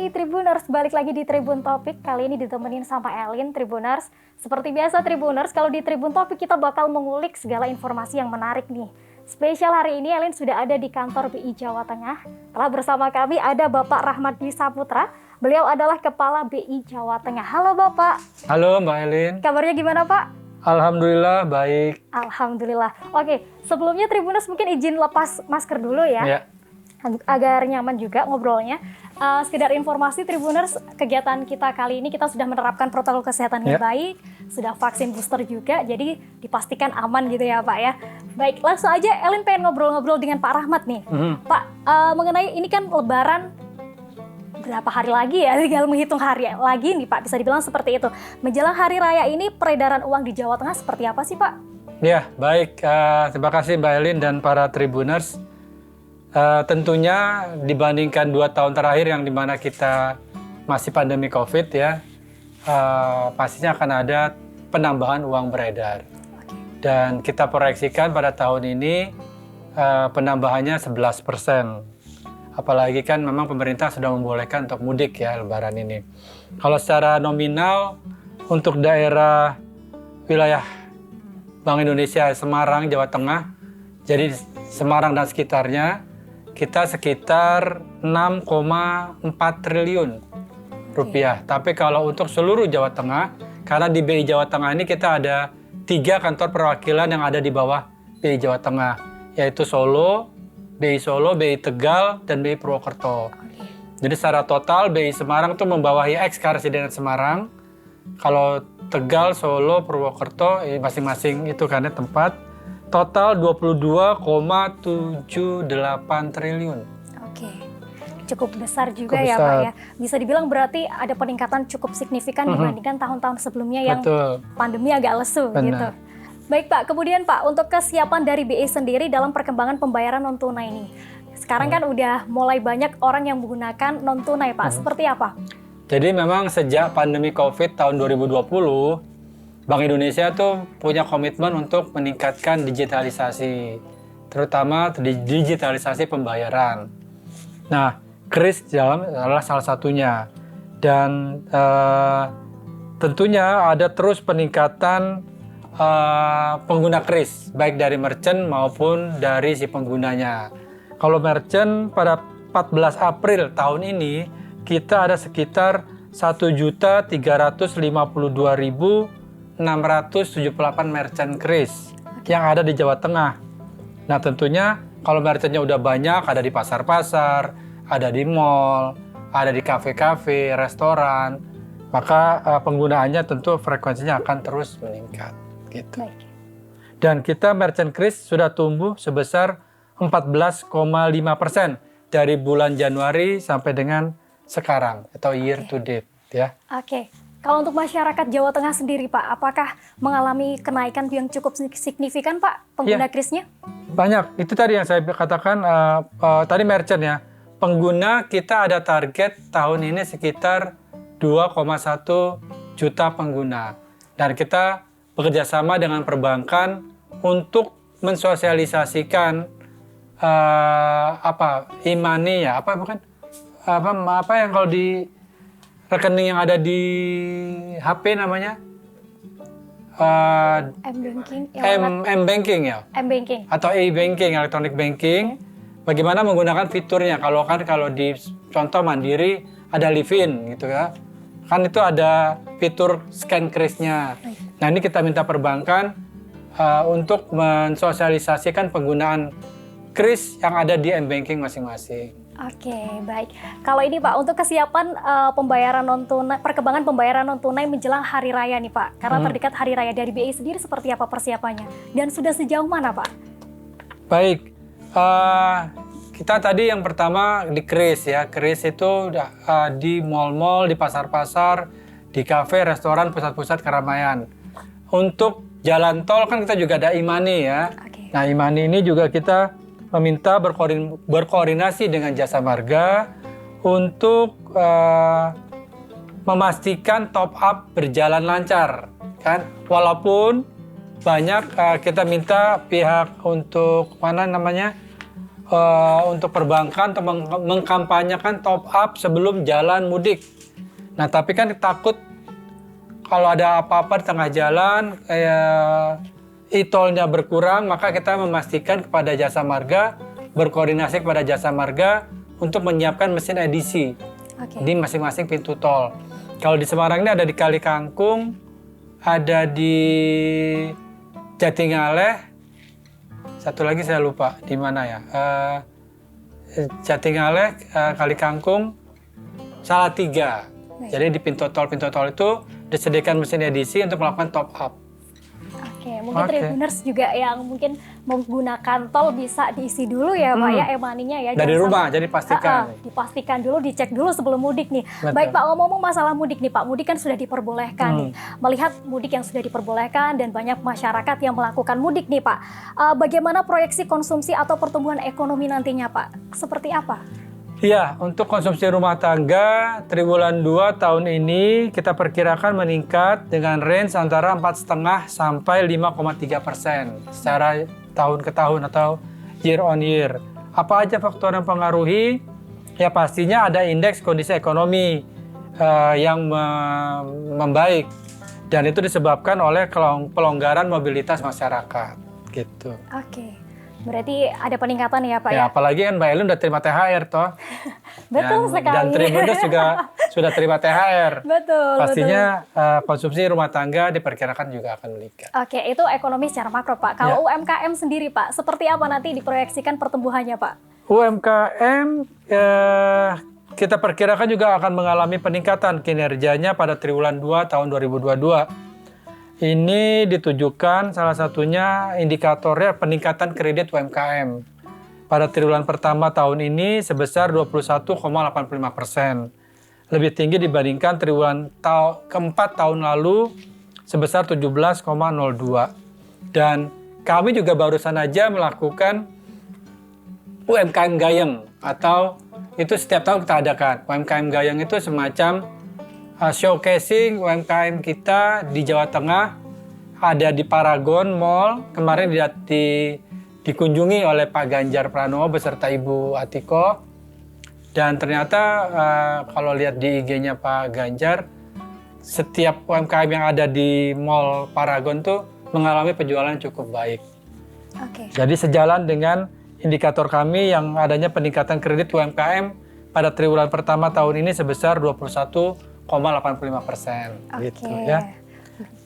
Hai Tribuners, balik lagi di Tribun Topik. Kali ini ditemenin sama Elin, Tribuners. Seperti biasa Tribuners, kalau di Tribun Topik kita bakal mengulik segala informasi yang menarik nih. Spesial hari ini Elin sudah ada di kantor BI Jawa Tengah. Telah bersama kami ada Bapak Rahmat Dwi Saputra. Beliau adalah Kepala BI Jawa Tengah. Halo Bapak. Halo Mbak Elin. Kabarnya gimana Pak? Alhamdulillah baik. Alhamdulillah. Oke, sebelumnya Tribuners mungkin izin lepas masker dulu ya. Ya. Agar nyaman juga ngobrolnya. Sekedar informasi Tribuners, kegiatan kita kali ini kita sudah menerapkan protokol kesehatan yang baik, sudah vaksin booster juga, jadi dipastikan aman gitu ya Pak ya. Baik, langsung aja Elin pengen ngobrol-ngobrol dengan Pak Rahmat nih. Pak, mengenai ini kan Lebaran berapa hari lagi ya, tinggal menghitung hari lagi nih Pak, bisa dibilang seperti itu. Menjelang hari raya ini peredaran uang di Jawa Tengah seperti apa sih Pak? Ya, baik. Terima kasih Mbak Elin dan para Tribuners. Tentunya dibandingkan 2 tahun terakhir yang dimana kita masih pandemi COVID ya, pastinya akan ada penambahan uang beredar. Dan kita proyeksikan pada tahun ini penambahannya 11%. Apalagi kan memang pemerintah sudah membolehkan untuk mudik ya Lebaran ini. Kalau secara nominal untuk daerah wilayah Bank Indonesia Semarang, Jawa Tengah, jadi Semarang dan sekitarnya, kita sekitar 6,4 triliun rupiah. Tapi kalau untuk seluruh Jawa Tengah, karena di BI Jawa Tengah ini kita ada 3 kantor perwakilan yang ada di bawah BI Jawa Tengah, yaitu Solo, BI Tegal, dan BI Purwokerto. Jadi secara total BI Semarang itu membawahi ex-Karesidenan Semarang. Kalau Tegal, Solo, Purwokerto, masing-masing itu kan tempat. Total 22,78 triliun. Oke, cukup besar juga ya Pak ya. Bisa dibilang berarti ada peningkatan cukup signifikan dibandingkan tahun-tahun sebelumnya yang pandemi agak lesu gitu. Baik Pak, kemudian Pak, untuk kesiapan dari BI sendiri dalam perkembangan pembayaran non-tunai ini. Sekarang kan udah mulai banyak orang yang menggunakan non-tunai Pak, seperti apa? Jadi memang sejak pandemi COVID tahun 2020, Bank Indonesia tuh punya komitmen untuk meningkatkan digitalisasi, terutama digitalisasi pembayaran. Nah, KRIS adalah salah satunya. Dan tentunya ada terus peningkatan pengguna KRIS, baik dari merchant maupun dari si penggunanya. Kalau merchant pada 14 April tahun ini, kita ada sekitar 1.352.678 merchant KRIS yang ada di Jawa Tengah. Nah tentunya kalau merchantnya udah banyak, ada di pasar-pasar, ada di mall, ada di kafe-kafe, restoran, maka penggunaannya tentu frekuensinya akan terus meningkat. Gitu. Dan kita merchant KRIS sudah tumbuh sebesar 14,5% dari bulan Januari sampai dengan sekarang atau year to date ya. Oke. Kalau untuk masyarakat Jawa Tengah sendiri Pak, apakah mengalami kenaikan yang cukup signifikan Pak pengguna KRIS-nya? Banyak. Itu tadi yang saya katakan tadi merchant ya. Pengguna kita ada target tahun ini sekitar 2,1 juta pengguna. Dan kita bekerjasama dengan perbankan untuk mensosialisasikan e-money ya, apa yang kalau di rekening yang ada di HP namanya M-Banking ya? M-Banking. Atau e-banking, electronic banking. Bagaimana menggunakan fiturnya? Kalau di contoh Mandiri ada Livin gitu ya. Kan itu ada fitur scan KRIS-nya. Nah ini kita minta perbankan untuk mensosialisasikan penggunaan KRIS yang ada di M-Banking masing-masing. Oke, baik. Kalau ini Pak, untuk kesiapan pembayaran non-tunai, perkembangan pembayaran non-tunai menjelang hari raya nih Pak. Karena terdekat hari raya, dari BI sendiri seperti apa persiapannya? Dan sudah sejauh mana Pak? Baik, kita tadi yang pertama di KRIS ya. KRIS itu di mall-mall, di pasar-pasar, di kafe, restoran, pusat-pusat keramaian. Untuk jalan tol kan kita juga ada e-money ya. Nah e-money ini juga kita meminta berkoordinasi dengan Jasa Marga untuk memastikan top up berjalan lancar, kan? Walaupun banyak kita minta pihak untuk untuk perbankan untuk mengkampanyekan top up sebelum jalan mudik. Nah, tapi kan takut kalau ada apa-apa di tengah jalan, kayak e-tolnya berkurang, maka kita memastikan kepada Jasa Marga, berkoordinasi kepada Jasa Marga untuk menyiapkan mesin edisi di masing-masing pintu tol. Kalau di Semarang ini ada di Kali Kangkung, ada di Jatingaleh, satu lagi saya lupa di mana ya. Jatingaleh, Kali Kangkung, Salatiga. Jadi di pintu tol itu disediakan mesin edisi untuk melakukan top up. Oke, mungkin Tribuners juga yang mungkin menggunakan tol bisa diisi dulu ya Pak ya e-money-nya ya. Dari rumah, jadi pastikan. Dipastikan dulu, dicek dulu sebelum mudik nih. Betul. Baik Pak, ngomong-ngomong masalah mudik nih Pak, mudik kan sudah diperbolehkan nih. Melihat mudik yang sudah diperbolehkan dan banyak masyarakat yang melakukan mudik nih Pak. Bagaimana proyeksi konsumsi atau pertumbuhan ekonomi nantinya Pak? Seperti apa? Iya, untuk konsumsi rumah tangga triwulan 2 tahun ini kita perkirakan meningkat dengan range antara 4,5 sampai 5,3% secara tahun ke tahun atau year on year. Apa aja faktor yang mempengaruhi? Ya pastinya ada indeks kondisi ekonomi yang membaik dan itu disebabkan oleh pelonggaran mobilitas masyarakat gitu. Oke. Berarti ada peningkatan ya Pak ya? Ya, apalagi kan Mbak Elin udah terima THR toh. Betul sekali. Dan Tribuners juga sudah terima THR. Betul. Pastinya konsumsi rumah tangga diperkirakan juga akan meningkat. Oke, itu ekonomi secara makro Pak. Kalau UMKM sendiri Pak, seperti apa nanti diproyeksikan pertumbuhannya Pak? UMKM kita perkirakan juga akan mengalami peningkatan kinerjanya pada triwulan 2 tahun 2022. Ini ditujukan salah satunya indikatornya peningkatan kredit UMKM. Pada triwulan pertama tahun ini sebesar 21,85%. Lebih tinggi dibandingkan triwulan keempat tahun lalu sebesar 17,02. Dan kami juga barusan aja melakukan UMKM Gayeng atau itu setiap tahun kita adakan. UMKM Gayeng itu semacam showcasing UMKM kita di Jawa Tengah, ada di Paragon Mall, kemarin dikunjungi oleh Pak Ganjar Pranowo beserta Ibu Atiko, dan ternyata kalau lihat di IG-nya Pak Ganjar, setiap UMKM yang ada di Mall Paragon tuh mengalami penjualan cukup baik. Jadi sejalan dengan indikator kami yang adanya peningkatan kredit UMKM pada triwulan pertama tahun ini sebesar 21,85%, gitu ya.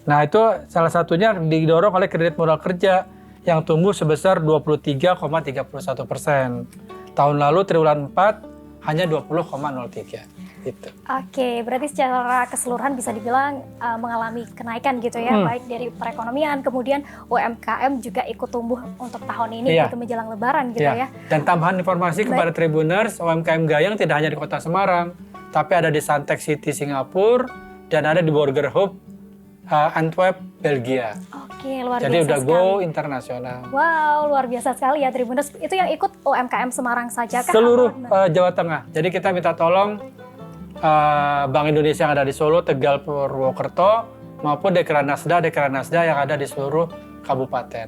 Nah itu salah satunya didorong oleh kredit modal kerja yang tumbuh sebesar 23,31%. Tahun lalu triwulan 4 hanya 20,03. Gitu. Oke, berarti secara keseluruhan bisa dibilang mengalami kenaikan gitu ya, baik dari perekonomian, kemudian UMKM juga ikut tumbuh untuk tahun ini gitu menjelang Lebaran gitu ya. Dan tambahan informasi kepada Tribuners, UMKM Gayeng tidak hanya di Kota Semarang, tapi ada di Suntec City Singapura dan ada di Burger Hub Antwerp Belgia. Oke, luar Jadi biasa udah sekali. go internasional. Wow, luar biasa sekali ya Tribuners. Itu yang ikut UMKM Semarang saja kah? Seluruh Jawa Tengah. Jadi kita minta tolong Bank Indonesia yang ada di Solo, Tegal, Purwokerto, maupun Dekranasda yang ada di seluruh kabupaten.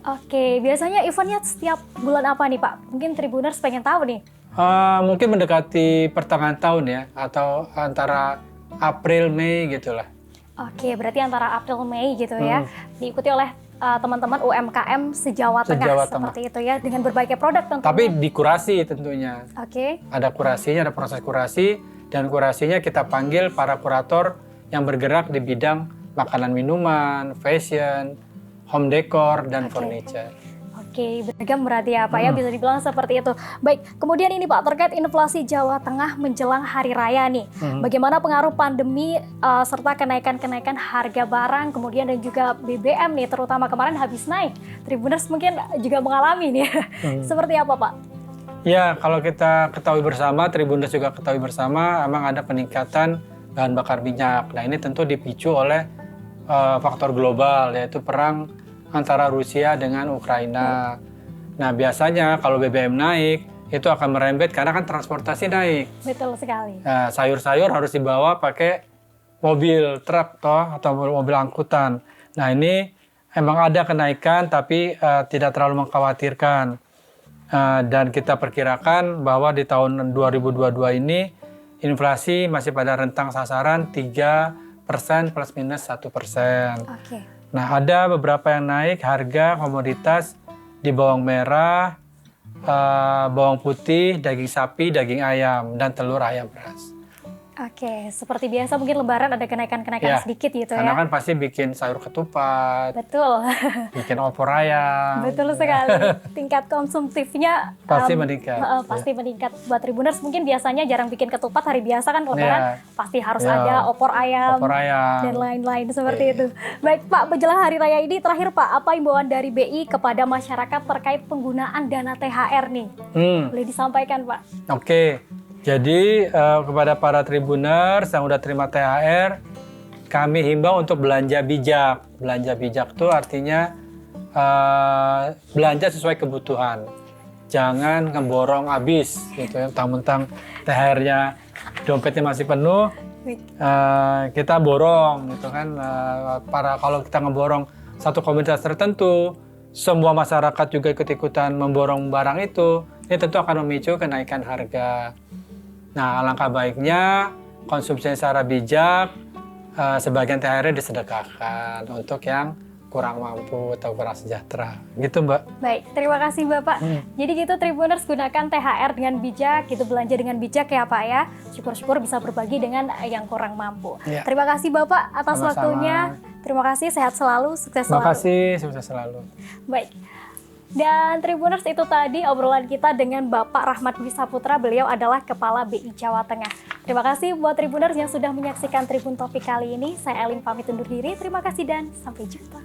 Oke, biasanya eventnya setiap bulan apa nih Pak? Mungkin Tribuners pengen tahu nih. Mungkin mendekati pertengahan tahun ya, atau antara April, Mei gitulah. Oke, berarti antara April, Mei gitu ya, diikuti oleh teman-teman UMKM se-Jawa Tengah seperti itu ya, dengan berbagai produk tentunya. Tapi dikurasi tentunya. Oke. Ada kurasinya, ada proses kurasi. Dan kurasinya kita panggil para kurator yang bergerak di bidang makanan minuman, fashion, home decor, dan furniture. Oke, beragam berarti ya Pak ya, bisa dibilang seperti itu. Baik, kemudian ini Pak, terkait inflasi Jawa Tengah menjelang Hari Raya nih. Bagaimana pengaruh pandemi serta kenaikan-kenaikan harga barang, kemudian dan juga BBM nih, terutama kemarin habis naik. Tribuners mungkin juga mengalami nih. Seperti apa Pak? Ya, kalau kita ketahui bersama, Tribuners juga ketahui bersama, emang ada peningkatan bahan bakar minyak. Nah ini tentu dipicu oleh faktor global, yaitu perang antara Rusia dengan Ukraina. Nah biasanya kalau BBM naik, itu akan merembet karena kan transportasi naik. Betul sekali. Nah, sayur-sayur harus dibawa pakai mobil truk atau mobil angkutan. Nah ini emang ada kenaikan tapi tidak terlalu mengkhawatirkan. Dan kita perkirakan bahwa di tahun 2022 ini inflasi masih pada rentang sasaran 3% plus minus 1%. Oke. Nah, ada beberapa yang naik harga komoditas di bawang merah, bawang putih, daging sapi, daging ayam, dan telur ayam beras. Oke, seperti biasa mungkin Lebaran ada kenaikan-kenaikan sedikit gitu Karena ya. kan pasti bikin sayur ketupat, Betul, bikin opor ayam. betul sekali. Tingkat konsumtifnya Pasti meningkat. pasti meningkat. Buat Tribuners mungkin biasanya jarang bikin ketupat hari biasa kan Lebaran, pasti harus ada opor ayam, dan lain-lain seperti itu. Baik Pak, menjelang Hari Raya ini terakhir Pak, apa himbauan dari BI kepada masyarakat terkait penggunaan dana THR nih? Boleh disampaikan Pak? Oke. Jadi kepada para Tribuners yang udah terima THR, kami himbau untuk belanja bijak. Belanja bijak itu artinya belanja sesuai kebutuhan. Jangan ngeborong habis gitu ya. Mentang-mentang THR-nya dompetnya masih penuh, kita borong gitu kan. Kalau kita ngeborong satu komunitas tertentu, semua masyarakat juga ikut-ikutan memborong barang itu, ini tentu akan memicu kenaikan harga. Nah, alangkah baiknya konsumsi secara bijak, sebagian THR disedekahkan untuk yang kurang mampu atau kurang sejahtera. Gitu Mbak. Baik, terima kasih Bapak. Jadi gitu Tribuners, gunakan THR dengan bijak, gitu belanja dengan bijak ya Pak ya. Syukur-syukur bisa berbagi dengan yang kurang mampu. Ya. Terima kasih Bapak atas Sama-sama. waktunya. Terima kasih, sehat selalu, sukses Terima selalu. kasih, sukses selalu. Baik. Dan Tribuners, itu tadi obrolan kita dengan Bapak Rahmat Dwi Saputra. Beliau adalah Kepala BI Jawa Tengah. Terima kasih buat Tribuners yang sudah menyaksikan Tribun Topik kali ini. Saya Elin pamit undur diri. Terima kasih dan sampai jumpa.